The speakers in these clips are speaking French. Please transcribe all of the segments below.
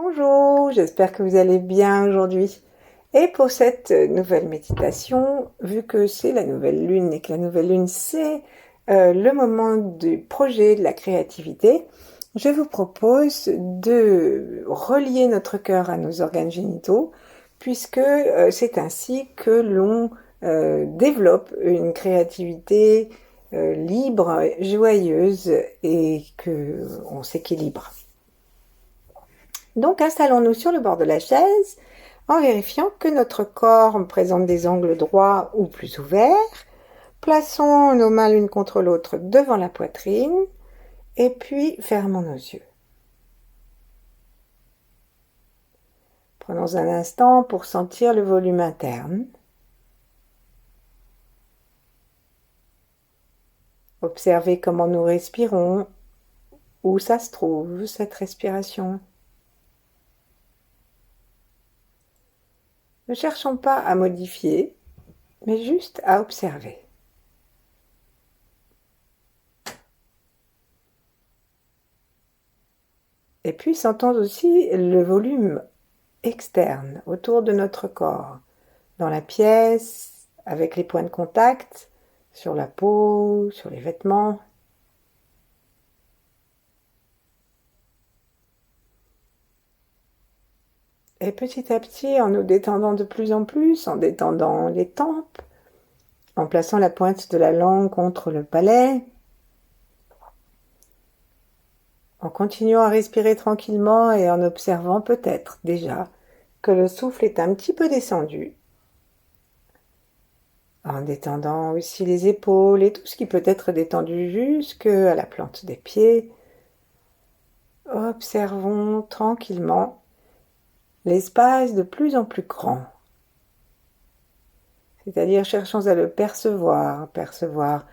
Bonjour, j'espère que vous allez bien aujourd'hui. Et pour cette nouvelle méditation, vu que c'est la nouvelle lune et que la nouvelle lune c'est le moment du projet de la créativité, je vous propose de relier notre cœur à nos organes génitaux, puisque c'est ainsi que l'on développe une créativité libre, joyeuse et que on s'équilibre. Donc installons-nous sur le bord de la chaise en vérifiant que notre corps présente des angles droits ou plus ouverts. Plaçons nos mains l'une contre l'autre devant la poitrine et puis fermons nos yeux. Prenons un instant pour sentir le volume interne. Observez comment nous respirons, où ça se trouve cette respiration. Ne cherchons pas à modifier, mais juste à observer. Et puis sentons aussi le volume externe autour de notre corps, dans la pièce, avec les points de contact, sur la peau, sur les vêtements. Et petit à petit, en nous détendant de plus en plus, en détendant les tempes, en plaçant la pointe de la langue contre le palais, en continuant à respirer tranquillement et en observant peut-être déjà que le souffle est un petit peu descendu, en détendant aussi les épaules et tout ce qui peut être détendu jusqu'à la plante des pieds. Observons tranquillement l'espace de plus en plus grand. C'est-à-dire cherchons à le percevoir, percevoir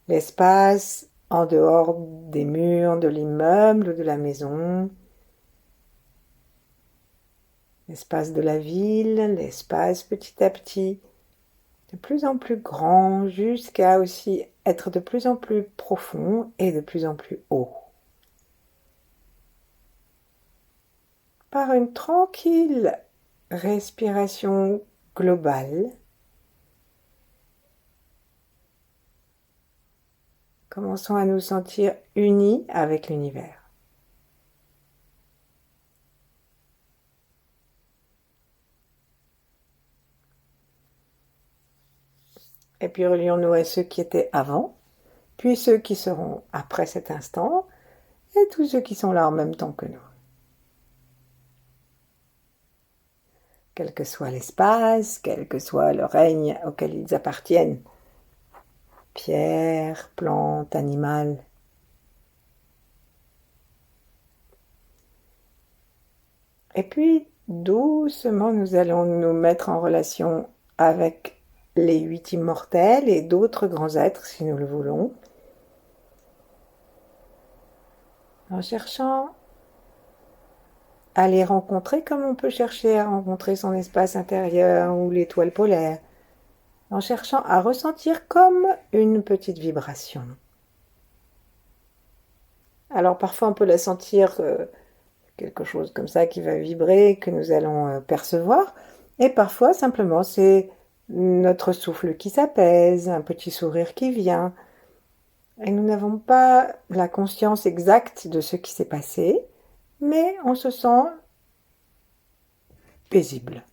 l'espace en dehors des murs de l'immeuble, de la maison, l'espace de la ville, l'espace petit à petit, de plus en plus grand, jusqu'à aussi être de plus en plus profond et de plus en plus haut. Par une tranquille respiration globale, commençons à nous sentir unis avec l'univers. Et puis relions-nous à ceux qui étaient avant, puis ceux qui seront après cet instant, et tous ceux qui sont là en même temps que nous. Quel que soit l'espace, quel que soit le règne auquel ils appartiennent, pierre, plante, animal. Et puis, doucement, nous allons nous mettre en relation avec les 8 immortels et d'autres grands êtres, si nous le voulons, en cherchant à les rencontrer comme on peut chercher à rencontrer son espace intérieur ou l'étoile polaire, en cherchant à ressentir comme une petite vibration. Alors parfois on peut la sentir quelque chose comme ça qui va vibrer, que nous allons percevoir, et parfois simplement c'est notre souffle qui s'apaise, un petit sourire qui vient, et nous n'avons pas la conscience exacte de ce qui s'est passé, mais on se sent paisible.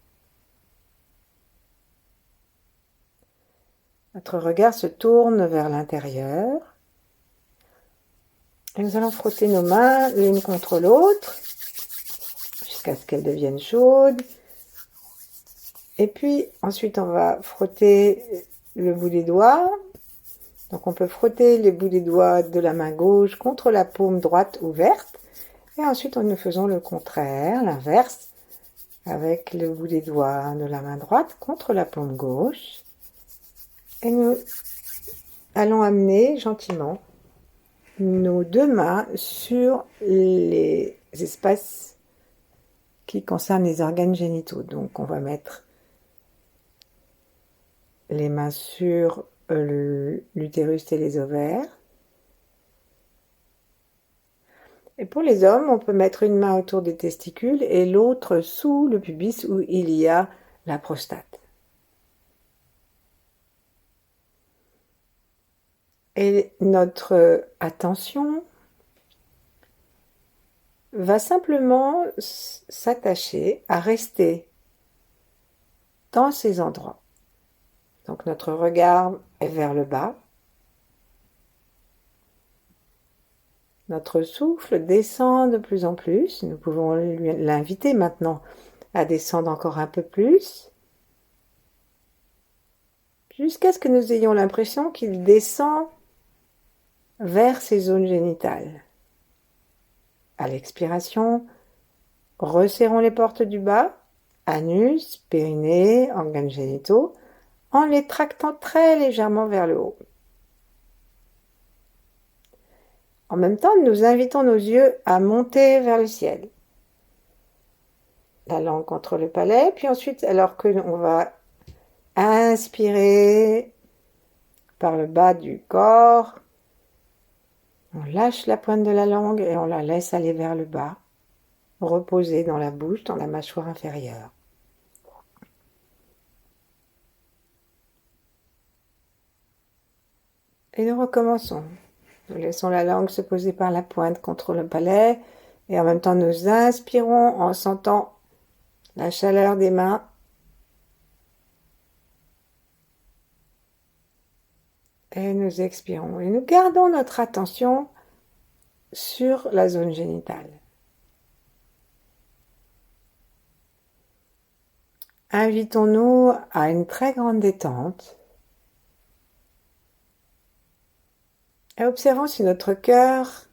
Notre regard se tourne vers l'intérieur, et nous allons frotter nos mains l'une contre l'autre, jusqu'à ce qu'elles deviennent chaudes. Et puis ensuite on va frotter le bout des doigts. Donc on peut frotter les bouts des doigts de la main gauche contre la paume droite ouverte. Et ensuite nous faisons le contraire, l'inverse, avec le bout des doigts de la main droite contre la paume gauche. Et nous allons amener gentiment nos deux mains sur les espaces qui concernent les organes génitaux. Donc on va mettre les mains sur l'utérus et les ovaires. Et pour les hommes, on peut mettre une main autour des testicules et l'autre sous le pubis où il y a la prostate. Et notre attention va simplement s'attacher à rester dans ces endroits. Donc notre regard est vers le bas. Notre souffle descend de plus en plus. Nous pouvons l'inviter maintenant à descendre encore un peu plus, jusqu'à ce que nous ayons l'impression qu'il descend vers ses zones génitales. À l'expiration, resserrons les portes du bas, anus, périnée, organes génitaux, en les tractant très légèrement vers le haut. En même temps, nous invitons nos yeux à monter vers le ciel. La langue contre le palais, puis ensuite, alors que l'on va inspirer par le bas du corps, on lâche la pointe de la langue et on la laisse aller vers le bas, reposer dans la bouche, dans la mâchoire inférieure. Et nous recommençons. Nous laissons la langue se poser par la pointe contre le palais et en même temps nous inspirons en sentant la chaleur des mains. Et nous expirons. Et nous gardons notre attention sur la zone génitale. Invitons-nous à une très grande détente. Et observons si notre cœur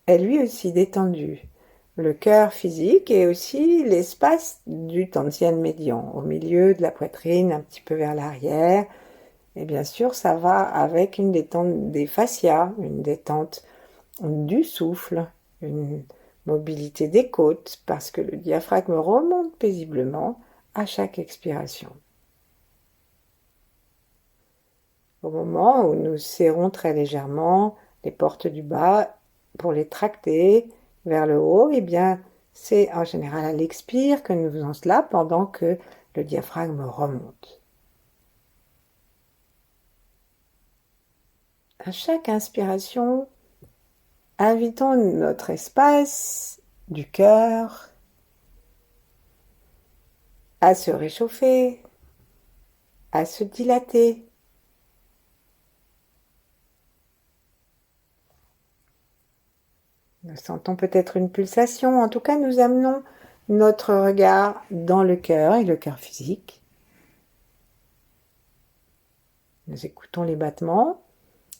est lui aussi détendu. Le cœur physique et aussi l'espace du tantien médian, au milieu de la poitrine, un petit peu vers l'arrière. Et bien sûr, ça va avec une détente des fascias, une détente du souffle, une mobilité des côtes, parce que le diaphragme remonte paisiblement à chaque expiration. Au moment où nous serrons très légèrement les portes du bas pour les tracter vers le haut, eh bien, c'est en général à l'expire que nous faisons cela pendant que le diaphragme remonte. À chaque inspiration, invitons notre espace du cœur à se réchauffer, à se dilater. Nous sentons peut-être une pulsation, en tout cas nous amenons notre regard dans le cœur et le cœur physique. Nous écoutons les battements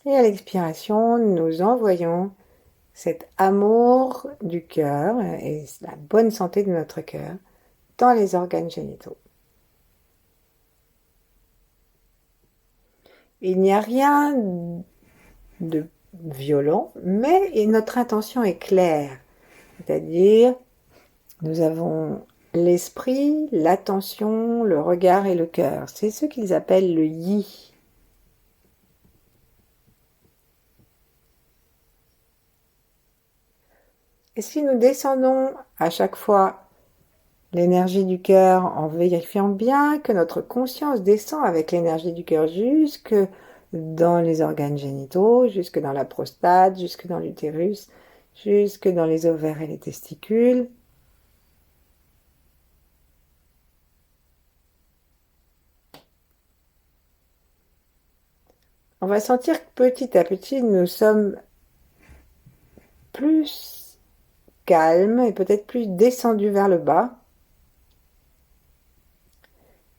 et à l'expiration, nous envoyons cet amour du cœur et la bonne santé de notre cœur dans les organes génitaux. Il n'y a rien de violent, mais notre intention est claire. C'est-à-dire, nous avons l'esprit, l'attention, le regard et le cœur. C'est ce qu'ils appellent le yi. Et si nous descendons à chaque fois l'énergie du cœur en vérifiant bien que notre conscience descend avec l'énergie du cœur jusque dans les organes génitaux, jusque dans la prostate, jusque dans l'utérus, jusque dans les ovaires et les testicules. On va sentir que petit à petit, nous sommes plus calmes et peut-être plus descendus vers le bas.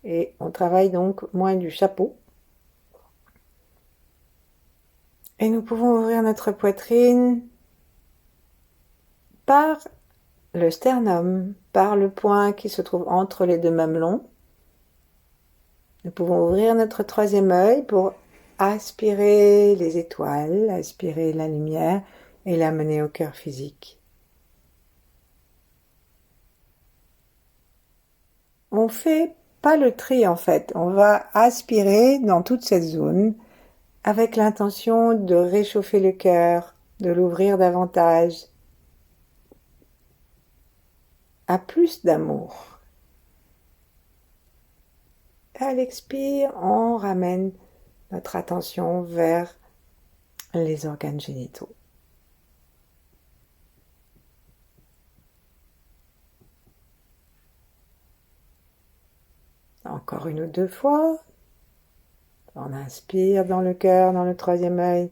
Et on travaille donc moins du chapeau. Et nous pouvons ouvrir notre poitrine par le sternum, par le point qui se trouve entre les deux mamelons. Nous pouvons ouvrir notre troisième œil pour aspirer les étoiles, aspirer la lumière et l'amener au cœur physique. On fait pas le tri en fait, on va aspirer dans toute cette zone avec l'intention de réchauffer le cœur, de l'ouvrir davantage. à plus d'amour. À l'expire, on ramène notre attention vers les organes génitaux. Encore une ou deux fois. On inspire dans le cœur, dans le troisième œil,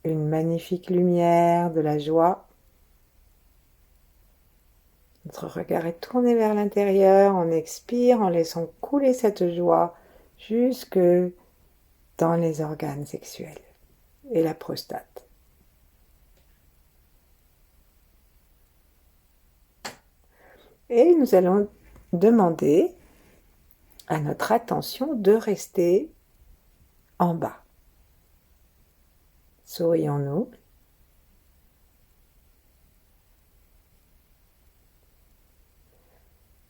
une magnifique lumière, de la joie. Notre regard est tourné vers l'intérieur, on expire en laissant couler cette joie jusque dans les organes sexuels et la prostate. Et nous allons demander à notre attention de rester en bas. Sourions-nous.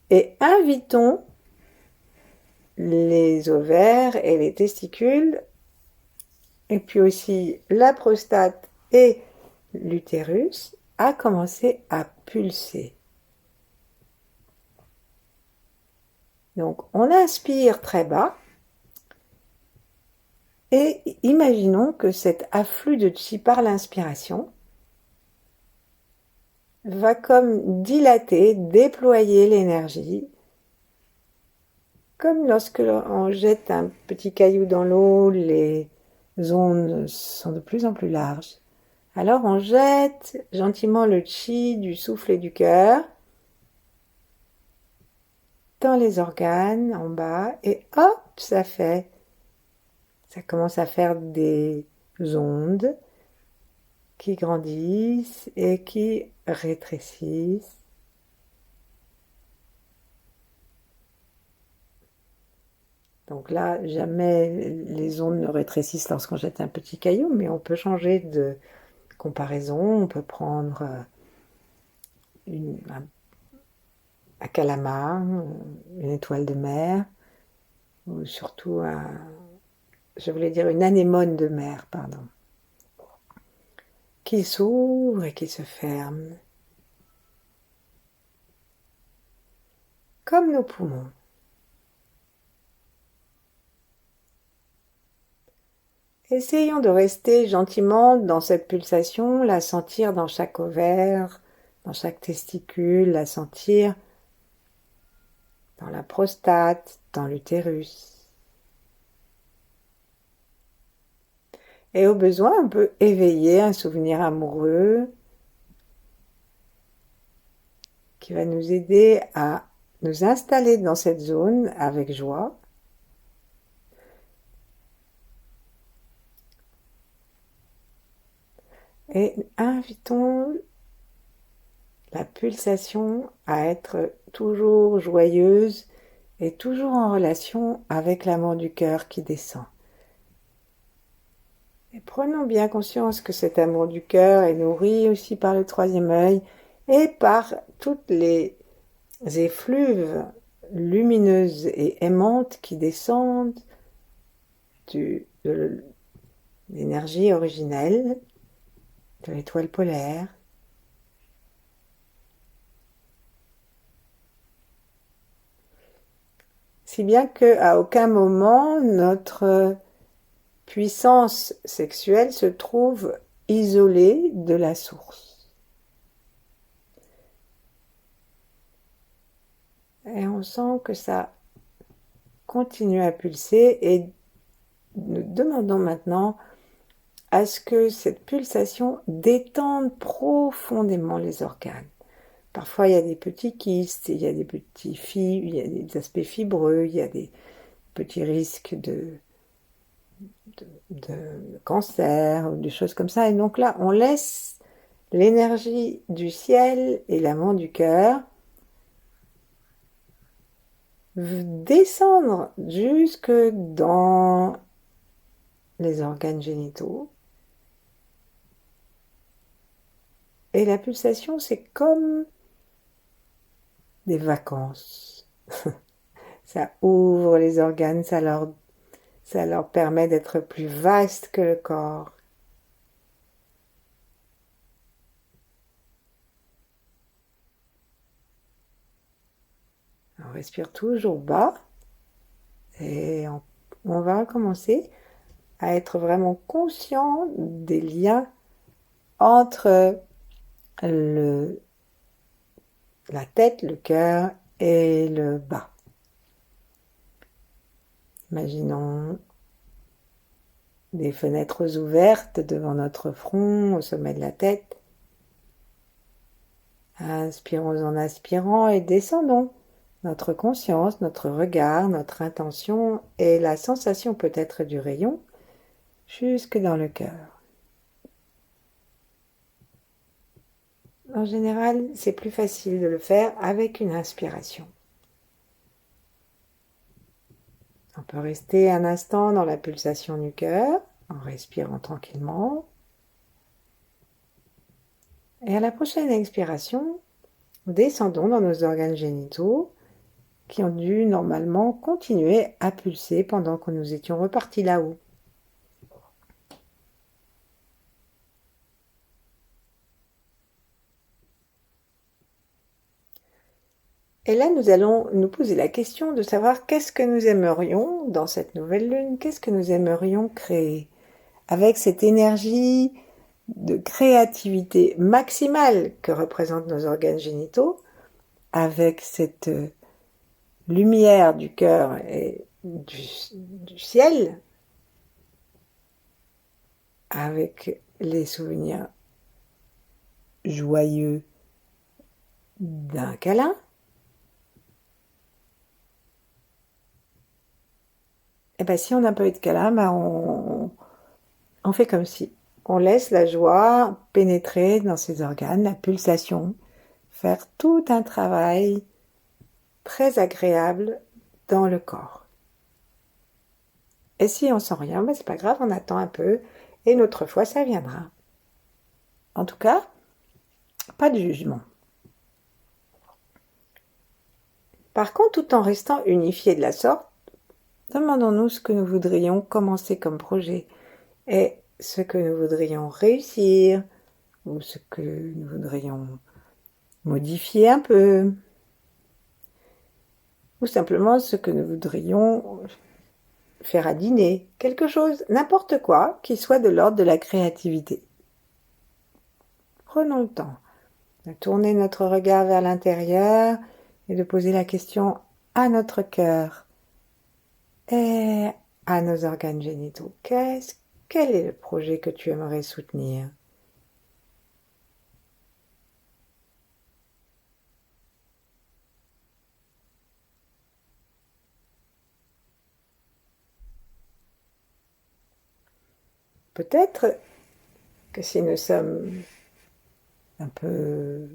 Et invitons les ovaires et les testicules, et puis aussi la prostate et l'utérus, à commencer à pulser. Donc on inspire très bas et imaginons que cet afflux de chi par l'inspiration va comme dilater, déployer l'énergie, comme lorsque l'on jette un petit caillou dans l'eau, les ondes sont de plus en plus larges. Alors on jette gentiment le chi du souffle et du cœur dans les organes en bas et hop, ça commence à faire des ondes qui grandissent et qui rétrécissent. Donc là, jamais les ondes ne rétrécissent lorsqu'on jette un petit caillou, mais on peut changer de comparaison. On peut prendre un calamar, une étoile de mer, ou surtout je voulais dire une anémone de mer, pardon, qui s'ouvre et qui se ferme, comme nos poumons. Essayons de rester gentiment dans cette pulsation, la sentir dans chaque ovaire, dans chaque testicule, la sentir dans la prostate, dans l'utérus. Et au besoin, on peut éveiller un souvenir amoureux qui va nous aider à nous installer dans cette zone avec joie. Et invitons la pulsation à être toujours joyeuse et toujours en relation avec l'amour du cœur qui descend. Et prenons bien conscience que cet amour du cœur est nourri aussi par le troisième œil et par toutes les effluves lumineuses et aimantes qui descendent de l'énergie originelle de l'étoile polaire. Si bien qu'à aucun moment notre puissance sexuelle se trouve isolée de la source. Et on sent que ça continue à pulser et nous demandons maintenant à ce que cette pulsation détende profondément les organes. Parfois, il y a des petits kystes, il y a des il y a des aspects fibreux, il y a des petits risques de cancer ou des choses comme ça. Et donc là, on laisse l'énergie du ciel et l'amour du cœur descendre jusque dans les organes génitaux. Et la pulsation, c'est comme des vacances. Ça ouvre les organes, ça leur permet d'être plus vastes que le corps. On respire toujours bas et on va commencer à être vraiment conscient des liens entre la tête, le cœur et le bas. Imaginons des fenêtres ouvertes devant notre front, au sommet de la tête. Inspirons en aspirant et descendons notre conscience, notre regard, notre intention et la sensation peut-être du rayon jusque dans le cœur. En général, c'est plus facile de le faire avec une inspiration. On peut rester un instant dans la pulsation du cœur en respirant tranquillement. Et à la prochaine expiration, descendons dans nos organes génitaux qui ont dû normalement continuer à pulser pendant que nous étions repartis là-haut. Et là, nous allons nous poser la question de savoir qu'est-ce que nous aimerions dans cette nouvelle lune, qu'est-ce que nous aimerions créer avec cette énergie de créativité maximale que représentent nos organes génitaux, avec cette lumière du cœur et du ciel, avec les souvenirs joyeux d'un câlin. Et bien si on n'a pas eu de câlin, on fait comme si. On laisse la joie pénétrer dans ces organes, la pulsation, faire tout un travail très agréable dans le corps. Et si on sent rien, c'est pas grave, on attend un peu et une autre fois ça viendra. En tout cas, pas de jugement. Par contre, tout en restant unifiés de la sorte, demandons-nous ce que nous voudrions commencer comme projet et ce que nous voudrions réussir ou ce que nous voudrions modifier un peu ou simplement ce que nous voudrions faire à dîner, quelque chose, n'importe quoi qui soit de l'ordre de la créativité. Prenons le temps de tourner notre regard vers l'intérieur et de poser la question à notre cœur et à nos organes génitaux. Quel est le projet que tu aimerais soutenir ? Peut-être que si nous sommes un peu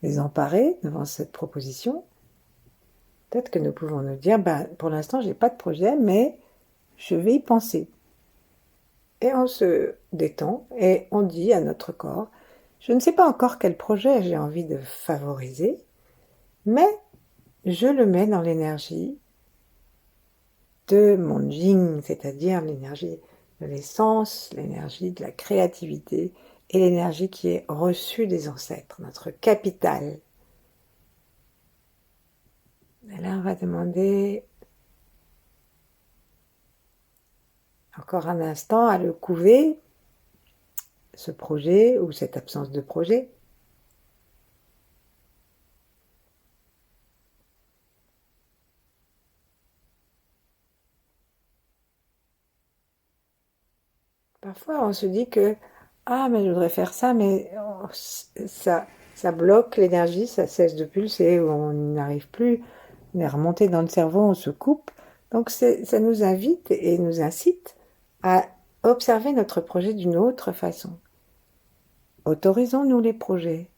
désemparés devant cette proposition, peut-être que nous pouvons nous dire, pour l'instant, je n'ai pas de projet, mais je vais y penser. Et on se détend et on dit à notre corps, je ne sais pas encore quel projet j'ai envie de favoriser, mais je le mets dans l'énergie de mon Jing, c'est-à-dire l'énergie de l'essence, l'énergie de la créativité et l'énergie qui est reçue des ancêtres, notre capital. Et là, on va demander encore un instant à le couver, ce projet ou cette absence de projet. Parfois, on se dit que mais je voudrais faire ça, mais ça bloque l'énergie, ça cesse de pulser, on n'arrive plus, on est remonté dans le cerveau, on se coupe. Donc ça nous invite et nous incite à observer notre projet d'une autre façon. Autorisons-nous les projets,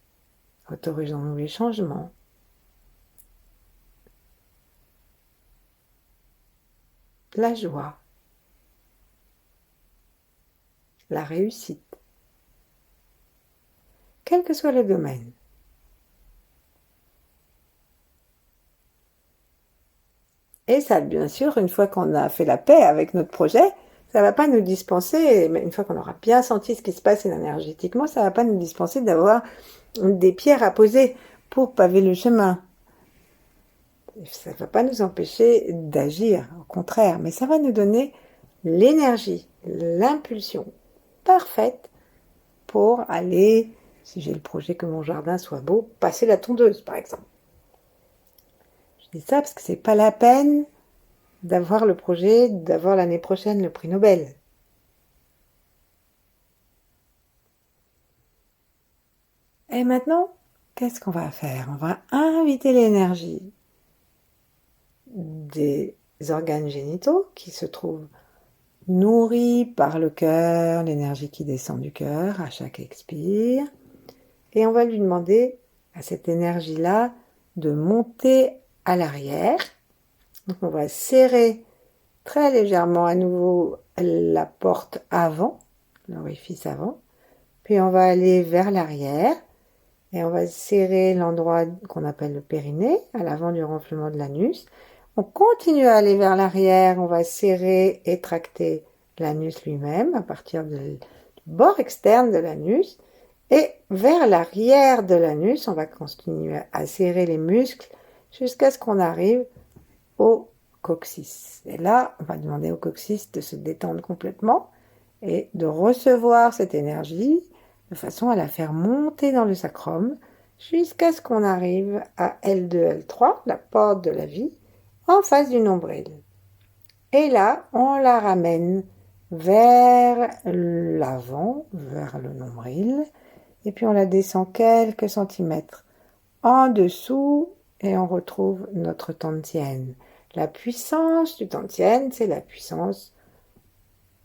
autorisons-nous les changements. La joie, la réussite, quel que soit le domaine. Et ça, bien sûr, une fois qu'on a fait la paix avec notre projet, ça ne va pas nous dispenser, mais une fois qu'on aura bien senti ce qui se passe énergétiquement, ça ne va pas nous dispenser d'avoir des pierres à poser pour paver le chemin. Ça ne va pas nous empêcher d'agir, au contraire, mais ça va nous donner l'énergie, l'impulsion parfaite pour aller, si j'ai le projet que mon jardin soit beau, passer la tondeuse, par exemple. Je dis ça parce que c'est pas la peine d'avoir le projet, d'avoir l'année prochaine le prix Nobel. Et maintenant, qu'est-ce qu'on va faire? On va inviter l'énergie des organes génitaux qui se trouvent nourris par le cœur, l'énergie qui descend du cœur à chaque expire. Et on va lui demander à cette énergie-là de monter à l'arrière. Donc on va serrer très légèrement à nouveau la porte avant, l'orifice avant. Puis on va aller vers l'arrière et on va serrer l'endroit qu'on appelle le périnée, à l'avant du renflement de l'anus. On continue à aller vers l'arrière, on va serrer et tracter l'anus lui-même à partir du bord externe de l'anus. Et vers l'arrière de l'anus, on va continuer à serrer les muscles jusqu'à ce qu'on arrive au coccyx. Et là, on va demander au coccyx de se détendre complètement et de recevoir cette énergie de façon à la faire monter dans le sacrum jusqu'à ce qu'on arrive à L2, L3, la porte de la vie, en face du nombril. Et là, on la ramène vers l'avant, vers le nombril, et puis on la descend quelques centimètres en dessous et on retrouve notre Tantienne. La puissance du Tantienne, c'est la puissance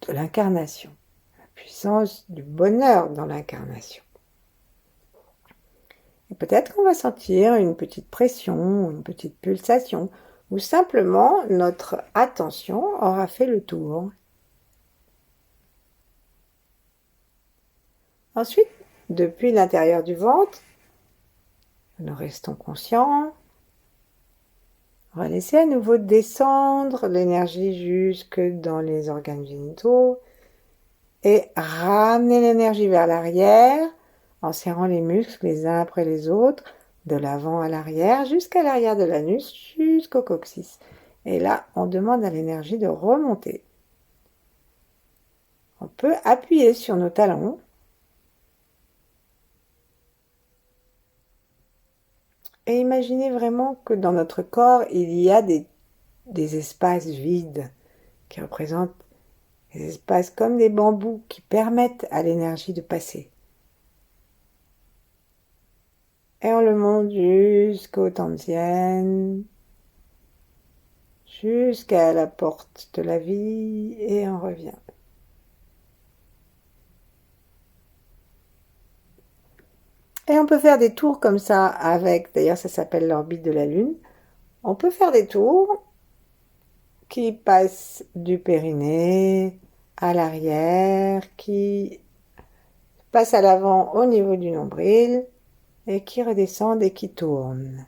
de l'incarnation, la puissance du bonheur dans l'incarnation. Et peut-être qu'on va sentir une petite pression, une petite pulsation, ou simplement notre attention aura fait le tour. Ensuite, depuis l'intérieur du ventre, nous restons conscients. On va laisser à nouveau descendre l'énergie jusque dans les organes génitaux et ramener l'énergie vers l'arrière en serrant les muscles les uns après les autres, de l'avant à l'arrière, jusqu'à l'arrière de l'anus, jusqu'au coccyx. Et là, on demande à l'énergie de remonter. On peut appuyer sur nos talons. Et imaginez vraiment que dans notre corps, il y a des espaces vides qui représentent des espaces comme des bambous qui permettent à l'énergie de passer. Et on le monte jusqu'au Tantienne, jusqu'à la porte de la vie et on revient. Et on peut faire des tours comme ça avec, d'ailleurs ça s'appelle l'orbite de la Lune. On peut faire des tours qui passent du périnée à l'arrière, qui passent à l'avant au niveau du nombril et qui redescendent et qui tournent.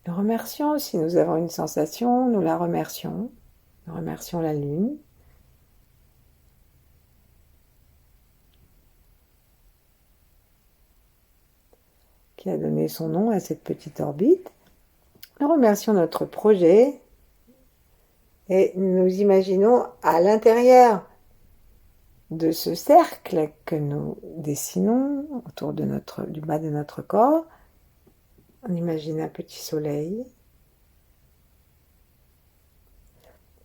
Nous remercions, si nous avons une sensation, nous la remercions. Nous remercions la Lune. Qui a donné son nom à cette petite orbite. Nous remercions notre projet et nous imaginons à l'intérieur de ce cercle que nous dessinons autour de du bas de notre corps. On imagine un petit soleil.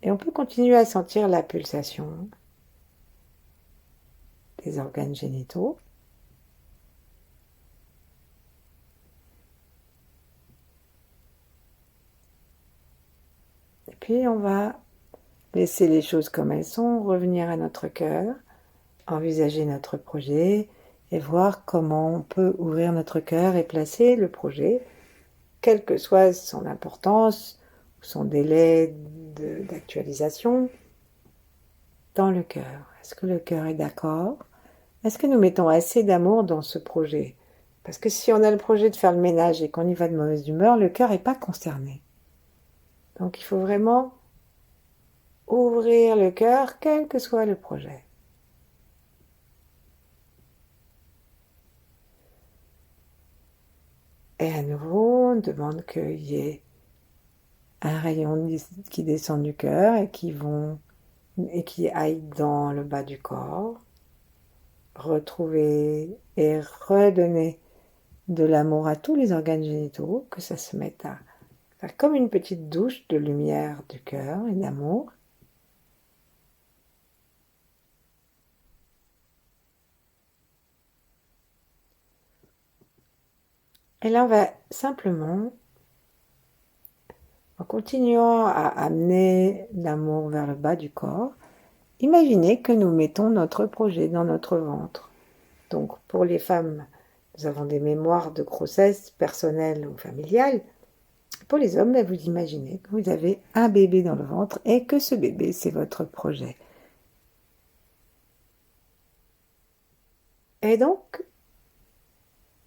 Et on peut continuer à sentir la pulsation des organes génitaux. Et puis on va laisser les choses comme elles sont, revenir à notre cœur, envisager notre projet et voir comment on peut ouvrir notre cœur et placer le projet, quelle que soit son importance ou son délai d'actualisation, dans le cœur. Est-ce que le cœur est d'accord? Est-ce que nous mettons assez d'amour dans ce projet? Parce que si on a le projet de faire le ménage et qu'on y va de mauvaise humeur, le cœur n'est pas concerné. Donc il faut vraiment ouvrir le cœur, quel que soit le projet. Et à nouveau, on demande qu'il y ait un rayon qui descend du cœur et qui aille dans le bas du corps. Retrouver et redonner de l'amour à tous les organes génitaux, que ça se mette à faire comme une petite douche de lumière du cœur et d'amour. Et là, on va simplement, en continuant à amener l'amour vers le bas du corps, imaginer que nous mettons notre projet dans notre ventre. Donc, pour les femmes, nous avons des mémoires de grossesse personnelles ou familiales. Pour les hommes, vous imaginez que vous avez un bébé dans le ventre et que ce bébé, c'est votre projet. Et donc,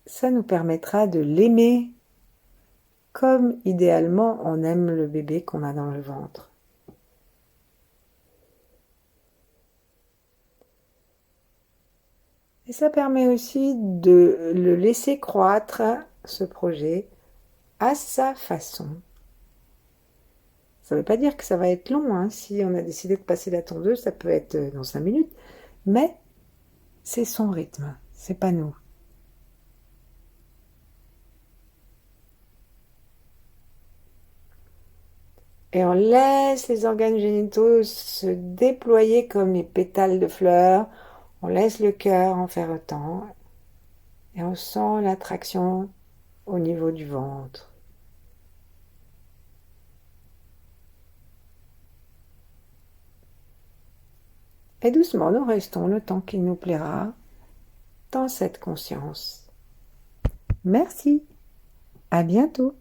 ça nous permettra de l'aimer comme idéalement on aime le bébé qu'on a dans le ventre. Et ça permet aussi de le laisser croître, ce projet, à sa façon. Ça ne veut pas dire que ça va être long, hein. Si on a décidé de passer la tondeuse, ça peut être dans 5 minutes, mais c'est son rythme, c'est pas nous. Et on laisse les organes génitaux se déployer comme les pétales de fleurs. On laisse le cœur en faire autant. Et on sent l'attraction au niveau du ventre. Et doucement, nous restons le temps qu'il nous plaira dans cette conscience. Merci. À bientôt.